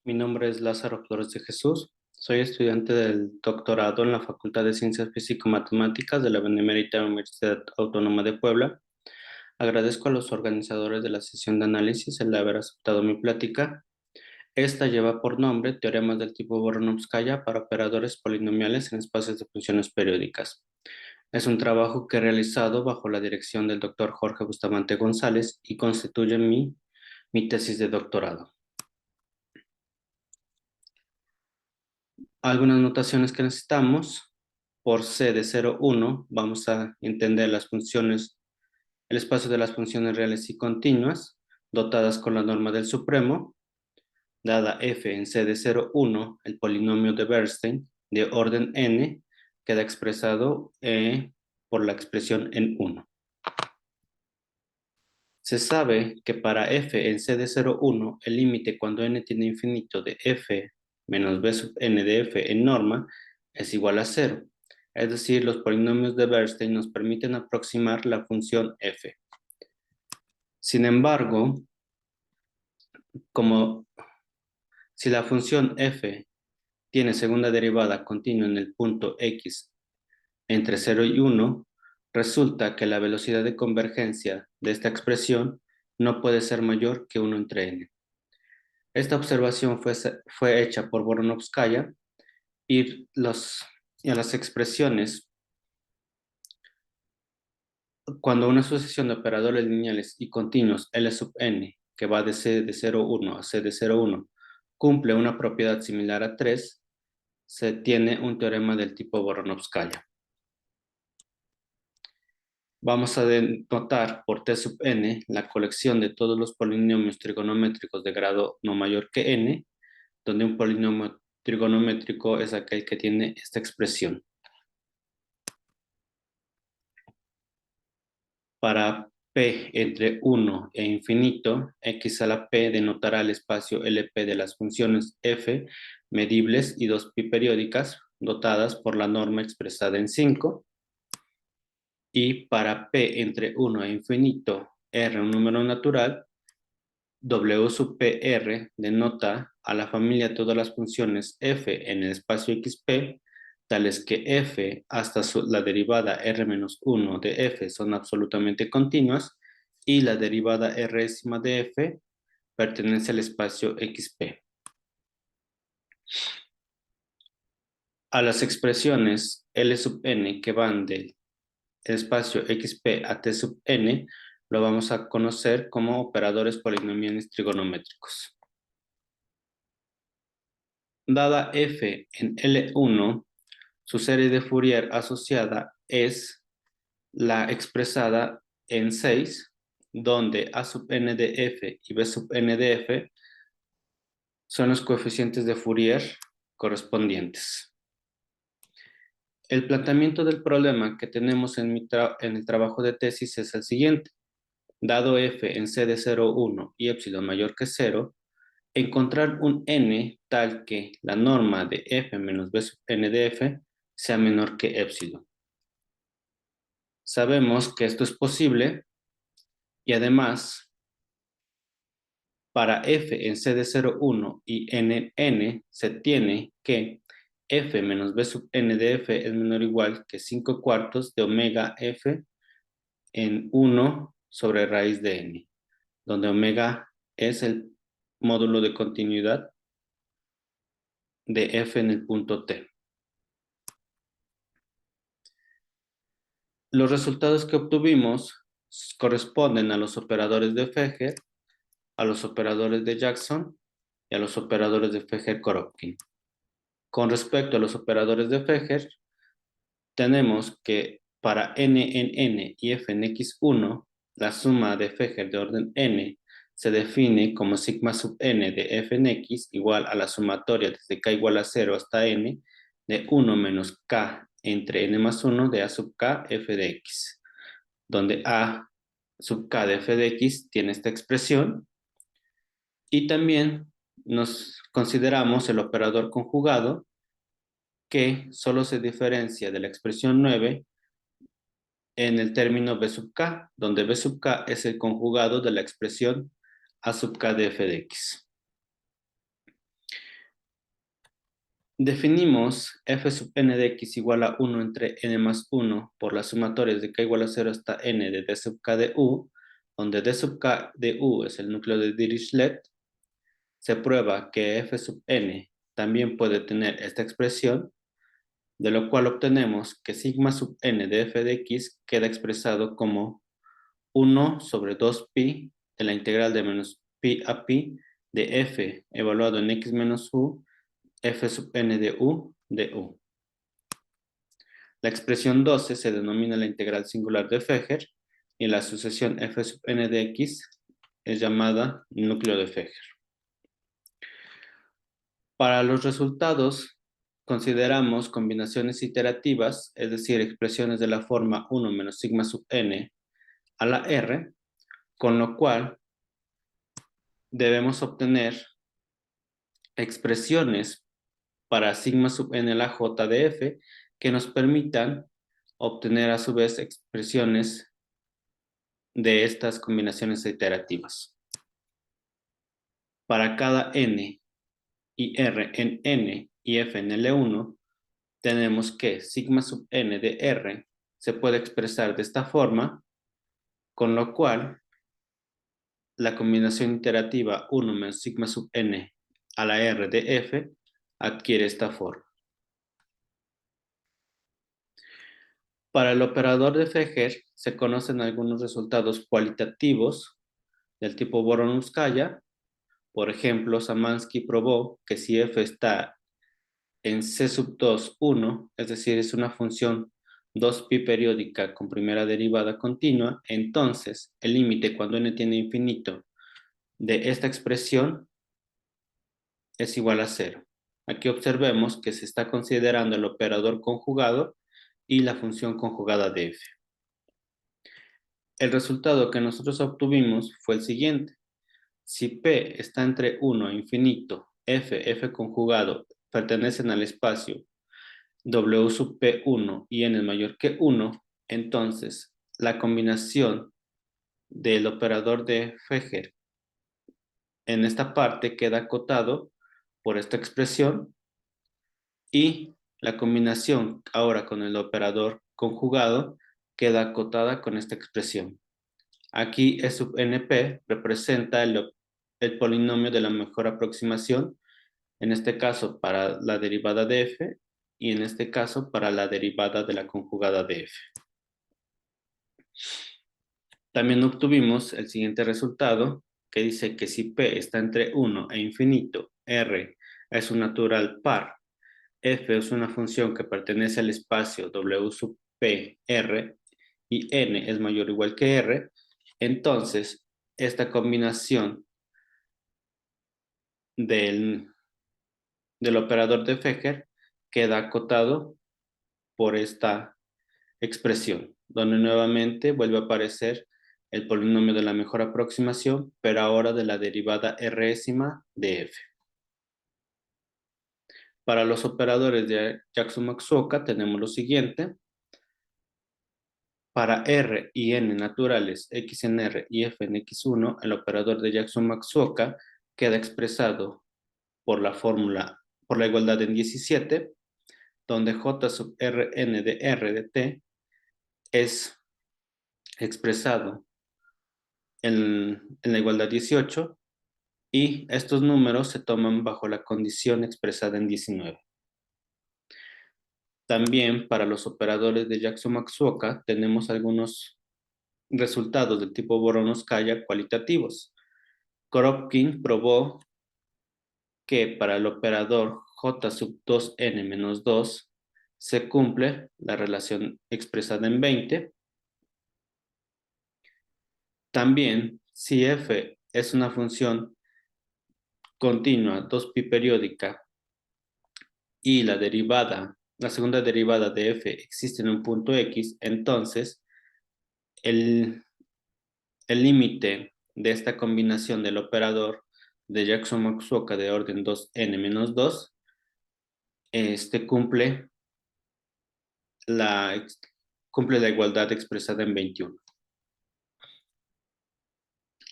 Mi nombre es Lázaro Flores de Jesús. Soy estudiante del doctorado en la Facultad de Ciencias Físico-Matemáticas de la Benemérita Universidad Autónoma de Puebla. Agradezco a los organizadores de la sesión de análisis el haber aceptado mi plática. Esta lleva por nombre Teoremas del tipo Voronovskaya para operadores polinomiales en espacios de funciones periódicas. Es un trabajo que he realizado bajo la dirección del doctor Jorge Bustamante González y constituye mi tesis de doctorado. Algunas notaciones que necesitamos. Por C de 0,1 vamos a entender las funciones, el espacio de las funciones reales y continuas dotadas con la norma del supremo. Dada f en C de 0,1, el polinomio de Bernstein de orden n queda expresado por la expresión en 1. Se sabe que para f en C de 0,1, el límite cuando n tiende a infinito de f menos b sub n de f en norma es igual a 0. Es decir, los polinomios de Bernstein nos permiten aproximar la función f. Sin embargo, como si la función f tiene segunda derivada continua en el punto x entre 0 y 1, resulta que la velocidad de convergencia de esta expresión no puede ser mayor que 1 entre n. Esta observación fue hecha por Voronovskaya y a las expresiones, cuando una sucesión de operadores lineales y continuos L sub n, que va de C de 0,1 a C de 0,1, cumple una propiedad similar a 3, se tiene un teorema del tipo Voronovskaya. Vamos a denotar por T sub n la colección de todos los polinomios trigonométricos de grado no mayor que n, donde un polinomio trigonométrico es aquel que tiene esta expresión. Para p entre 1 e infinito, x a la p denotará el espacio LP de las funciones f medibles y 2pi periódicas dotadas por la norma expresada en 5. Y para p entre 1 e infinito, r un número natural, W sub PR denota a la familia todas las funciones f en el espacio xp, tales que f hasta la derivada r-1 de f son absolutamente continuas y la derivada résima de f pertenece al espacio xp. A las expresiones L sub n que van del espacio xp a t sub n lo vamos a conocer como operadores polinomiales trigonométricos. Dada f en L1, su serie de Fourier asociada es la expresada en 6, donde a sub n de f y b sub n de f son los coeficientes de Fourier correspondientes. El planteamiento del problema que tenemos en el trabajo de tesis es el siguiente. Dado f en c de 0,1 y epsilon mayor que 0, encontrar un n tal que la norma de f menos b sub n de f sea menor que epsilon. Sabemos que esto es posible y además para f en c de 0,1 y n en n se tiene que f menos b sub n de f es menor o igual que 5 cuartos de omega f en 1 sobre raíz de n, donde omega es el módulo de continuidad de f en el punto t. Los resultados que obtuvimos corresponden a los operadores de Fejer, a los operadores de Jackson y a los operadores de Fejer-Koropkin. Con respecto a los operadores de Fejer, tenemos que para n en n y f en x1, la suma de Fejer de orden n se define como sigma sub n de f en x igual a la sumatoria desde k igual a 0 hasta n de 1 menos k entre n más 1 de a sub k f de x, donde a sub k de f de x tiene esta expresión y también nos consideramos el operador conjugado que solo se diferencia de la expresión 9 en el término b sub k, donde b sub k es el conjugado de la expresión a sub k de f de x. Definimos f sub n de x igual a 1 entre n más 1 por las sumatorias de k igual a 0 hasta n de d sub k de u, donde d sub k de u es el núcleo de Dirichlet. Se prueba que f sub n también puede tener esta expresión, de lo cual obtenemos que sigma sub n de f de x queda expresado como 1 sobre 2pi de la integral de menos pi a pi de f evaluado en x menos u, f sub n de u. La expresión 12 se denomina la integral singular de Fegger y la sucesión f sub n de x es llamada núcleo de Fegger. Para los resultados consideramos combinaciones iterativas, es decir, expresiones de la forma 1 menos sigma sub n a la r, con lo cual debemos obtener expresiones para sigma sub n a la j de f que nos permitan obtener a su vez expresiones de estas combinaciones iterativas. Para cada n y r en n y f en L1, tenemos que sigma sub n de r se puede expresar de esta forma, con lo cual la combinación iterativa 1 menos sigma sub n a la r de f adquiere esta forma. Para el operador de Fegger se conocen algunos resultados cualitativos del tipo Voronozhskaya. Por ejemplo, Samansky probó que si f está en C sub 2, 1, es decir, es una función 2pi periódica con primera derivada continua, entonces el límite cuando n tiende a infinito de esta expresión es igual a 0. Aquí observemos que se está considerando el operador conjugado y la función conjugada de f. El resultado que nosotros obtuvimos fue el siguiente. Si P está entre 1 e infinito, f conjugado pertenecen al espacio W sub P1 y n es mayor que 1, entonces la combinación del operador de Fegger en esta parte queda acotado por esta expresión y la combinación ahora con el operador conjugado queda acotada con esta expresión. Aquí E sub np representa el polinomio de la mejor aproximación, en este caso para la derivada de f y en este caso para la derivada de la conjugada de f. También obtuvimos el siguiente resultado que dice que si p está entre 1 e infinito, r es un natural par, f es una función que pertenece al espacio W sub p, r y n es mayor o igual que r, entonces esta combinación del operador de Fegger queda acotado por esta expresión, donde nuevamente vuelve a aparecer el polinomio de la mejor aproximación, pero ahora de la derivada résima de f. Para los operadores de Jackson-Matsuoka tenemos lo siguiente. Para r y n naturales, x en r y f en x1, el operador de Jackson-Matsuoka queda expresado por la fórmula, por la igualdad en 17, donde j sub rn de r de t es expresado en la igualdad 18 y estos números se toman bajo la condición expresada en 19. También para los operadores de Jackson-Matsuoka tenemos algunos resultados del tipo Voronozhskaya cualitativos. Koropkin probó que para el operador j sub 2n menos 2 se cumple la relación expresada en 20. También, si f es una función continua 2pi periódica y la segunda derivada de f existe en un punto x, entonces el límite de esta combinación del operador de Jackson-Matsuoka de orden 2n menos 2 cumple la igualdad expresada en 21.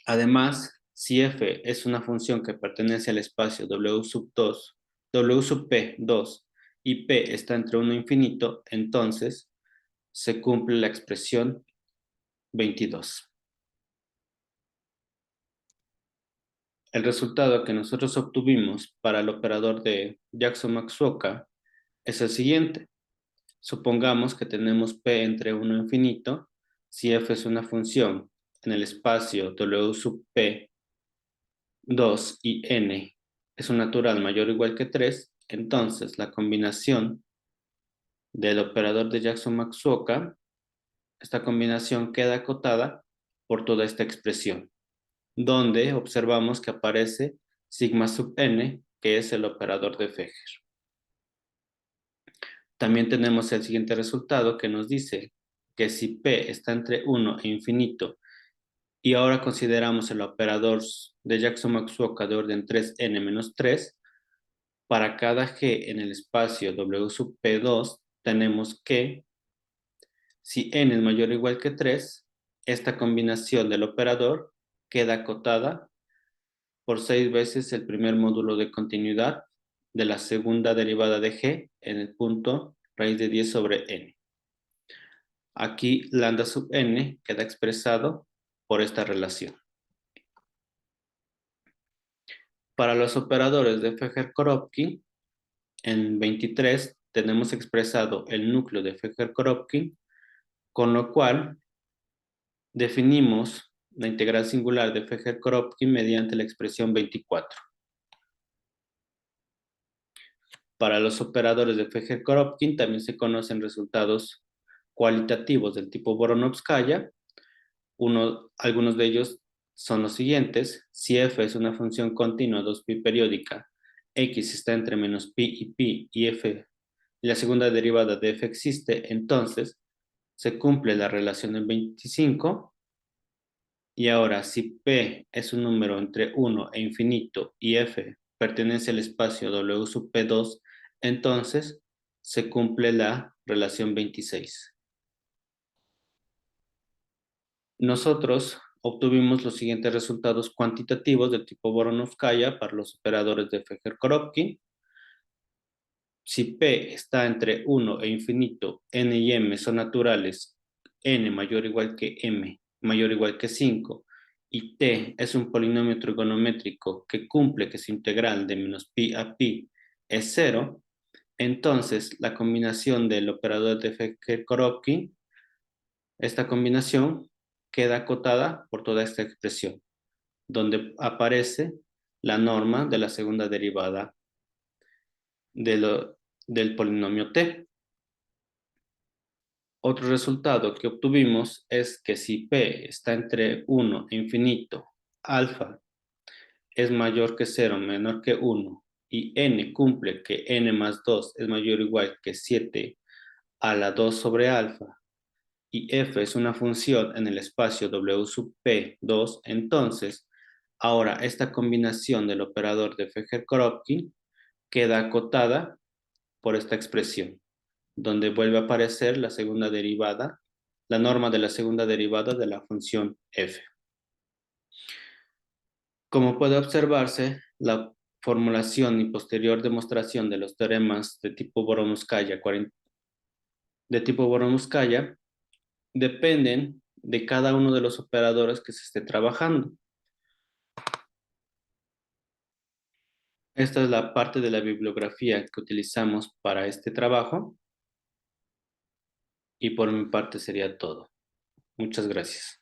Además, si f es una función que pertenece al espacio W sub P2 y P está entre 1 e infinito, entonces se cumple la expresión 22. El resultado que nosotros obtuvimos para el operador de Jackson-Matsuoka es el siguiente. Supongamos que tenemos P entre 1 e infinito, si F es una función en el espacio W sub P 2 y N es un natural mayor o igual que 3, entonces la combinación del operador de Jackson-Matsuoka, esta combinación queda acotada por toda esta expresión, donde observamos que aparece sigma sub n, que es el operador de Fegger. También tenemos el siguiente resultado que nos dice que si P está entre 1 e infinito y ahora consideramos el operador de Jackson-Matsuoka de orden 3n menos 3, para cada G en el espacio W sub P2 tenemos que si n es mayor o igual que 3, esta combinación del operador queda acotada por 6 veces el primer módulo de continuidad de la segunda derivada de G en el punto raíz de 10 sobre n. Aquí lambda sub n queda expresado por esta relación. Para los operadores de Fegger-Koropkin, en 23 tenemos expresado el núcleo de Fegger-Koropkin, con lo cual definimos la integral singular de Fegger-Koropkin mediante la expresión 24. Para los operadores de Fegger-Koropkin también se conocen resultados cualitativos del tipo Voronovskaya. Algunos de ellos son los siguientes. Si f es una función continua 2pi periódica, x está entre menos pi y f, y la segunda derivada de f existe, entonces se cumple la relación en 25. Y ahora, si P es un número entre 1 e infinito y F pertenece al espacio W sub P2, entonces se cumple la relación 26. Nosotros obtuvimos los siguientes resultados cuantitativos del tipo Voronovskaya para los operadores de Fegger-Koropkin. Si P está entre 1 e infinito, n y m son naturales, n mayor o igual que m mayor o igual que 5, y t es un polinomio trigonométrico que cumple que su integral de menos pi a pi es 0, entonces la combinación del operador de Fegger-Koropkin, esta combinación queda acotada por toda esta expresión, donde aparece la norma de la segunda derivada del polinomio t. Otro resultado que obtuvimos es que si P está entre 1 e infinito, alfa es mayor que 0, menor que 1, y n cumple que n más 2 es mayor o igual que 7 a la 2 sobre alfa, y f es una función en el espacio W sub P2, entonces ahora esta combinación del operador de Fegger-Koropkin queda acotada por esta expresión, donde vuelve a aparecer la segunda derivada, la norma de la segunda derivada de la función f. Como puede observarse, la formulación y posterior demostración de los teoremas de tipo Voronovskaya dependen de cada uno de los operadores que se esté trabajando. Esta es la parte de la bibliografía que utilizamos para este trabajo y por mi parte sería todo. Muchas gracias.